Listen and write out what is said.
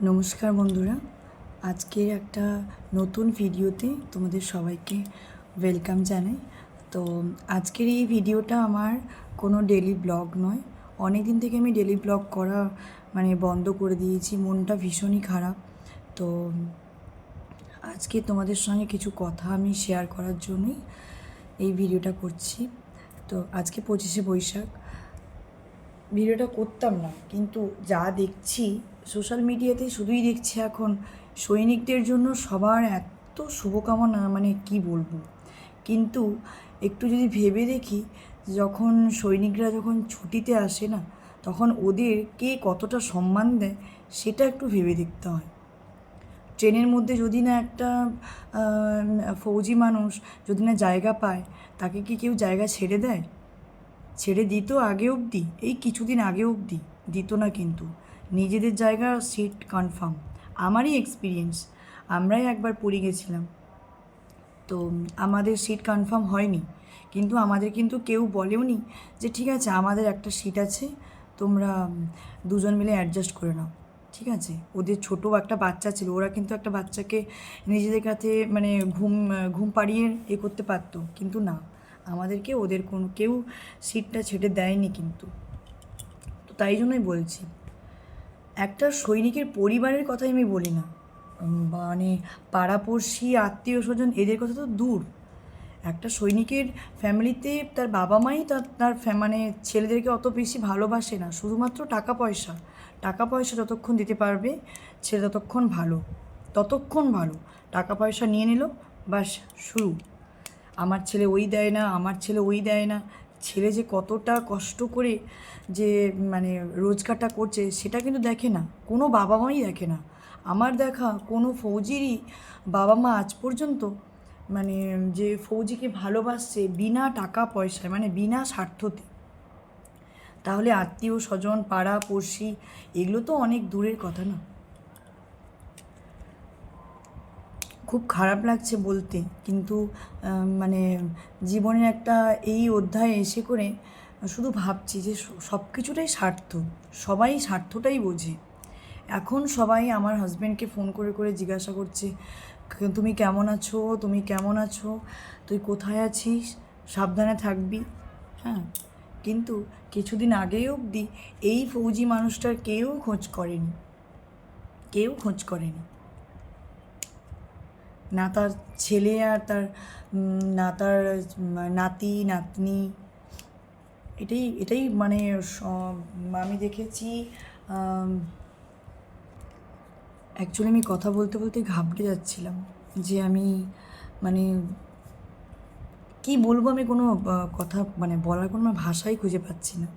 নমস্কার বন্ধুরা, আজকের একটা নতুন ভিডিওতে তোমাদের সবাইকে ওয়েলকাম জানাই। তো আজকের এই ভিডিওটা আমার কোনো ডেলি ব্লগ নয়। অনেক দিন থেকে আমি ডেলি ব্লগ করা বন্ধ করে দিয়েছি, মনটা ভীষণই খারাপ। তো আজকে তোমাদের সঙ্গে কিছু কথা আমি শেয়ার করার জন্যই এই ভিডিওটা করছি। তো আজকে 25শে বৈশাখ, ভিডিওটা করতাম না, কিন্তু যা দেখছি সোশ্যাল মিডিয়াতে শুধুই দেখছি এখন সৈনিকদের জন্য সবার এত শুভকামনা, কি বলবো। কিন্তু একটু যদি ভেবে দেখি, যখন সৈনিকরা যখন ছুটিতে আসে না, তখন ওদের কে কতটা সম্মান দেয় সেটা একটু ভেবে দেখতে হয়। ট্রেনের মধ্যে যদি না একটা ফৌজি মানুষ যদি না জায়গা পায়, তাকে কি কেউ জায়গা ছেড়ে দেয়? ছেড়ে দিত আগে অবধি, এই কিছুদিন আগে অবধি দিত না, কিন্তু নিজেদের জায়গা সিট কনফার্ম। আমারই এক্সপিরিয়েন্স, আমরাই একবার পড়ে গেছিলাম, তো আমাদের সিট কনফার্ম হয়নি, কিন্তু আমাদের কিন্তু কেউ বলেও নি যে ঠিক আছে আমাদের একটা সিট আছে, তোমরা দুজন মিলে অ্যাডজাস্ট করে নাও। ঠিক আছে, ওদের ছোটো একটা বাচ্চা ছিল, ওরা কিন্তু একটা বাচ্চাকে নিজেদের কাছে ঘুম ঘুম পাড়িয়ে করতে পারতো, কিন্তু না, আমাদেরকে ওদের কোনো কেউ সিটটা ছেড়ে দেয়নি। কিন্তু তো তাই জন্যই বলছি, একটা সৈনিকের পরিবারের কথাই আমি বলি না, পাড়াপড়শি আত্মীয় স্বজন এদের কথা তো দূর, একটা সৈনিকের ফ্যামিলিতে তার বাবা মাই তার তার ছেলেদেরকে অত বেশি ভালোবাসে না, শুধুমাত্র টাকা পয়সা। টাকা পয়সা যতক্ষণ দিতে পারবে ছেলে ততক্ষণ ভালো। টাকা পয়সা নিয়ে নিল, বাস শুরু। আমার ছেলে ওই দেয় না, আমার ছেলে ওই দেয় না। ছেলে যে কতটা কষ্ট করে যে রোজগারটা করছে সেটা কিন্তু দেখে না, কোনো বাবা মাই দেখে না। আমার দেখা কোনো ফৌজিরই বাবা মা আজ পর্যন্ত যে ফৌজিকে ভালোবাসছে বিনা টাকা পয়সায়, বিনা স্বার্থতে, তাহলে আত্মীয় স্বজন পাড়া পড়শি এগুলো তো অনেক দূরের কথা না। খুব খারাপ লাগছে বলতে, কিন্তু জীবনের একটা এই অধ্যায়ে এসে করে শুধু ভাবছি যে সব কিছুটাই স্বার্থ, সবাই স্বার্থটাই বোঝে। এখন সবাই আমার হাজব্যান্ডকে ফোন করে করে জিজ্ঞাসা করছে, তুমি কেমন আছো, তুমি কেমন আছো, তুই কোথায় আছিস, সাবধানে থাকবি। হ্যাঁ, কিন্তু কিছুদিন আগেই অবধি এই ফৌজি মানুষটার কেউ খোঁজ করেনি, কেউ খোঁজ করেনি। না তার ছেলে আর তার না তার নাতি নাতনি, এটাই এটাই আমি দেখেছি। অ্যাকচুয়ালি আমি কথা বলতে বলতে ঘাবড়ে যাচ্ছিলাম যে আমি কি বলবো, আমি কোনো কথা বলার কোনো ভাষাই খুঁজে পাচ্ছি না।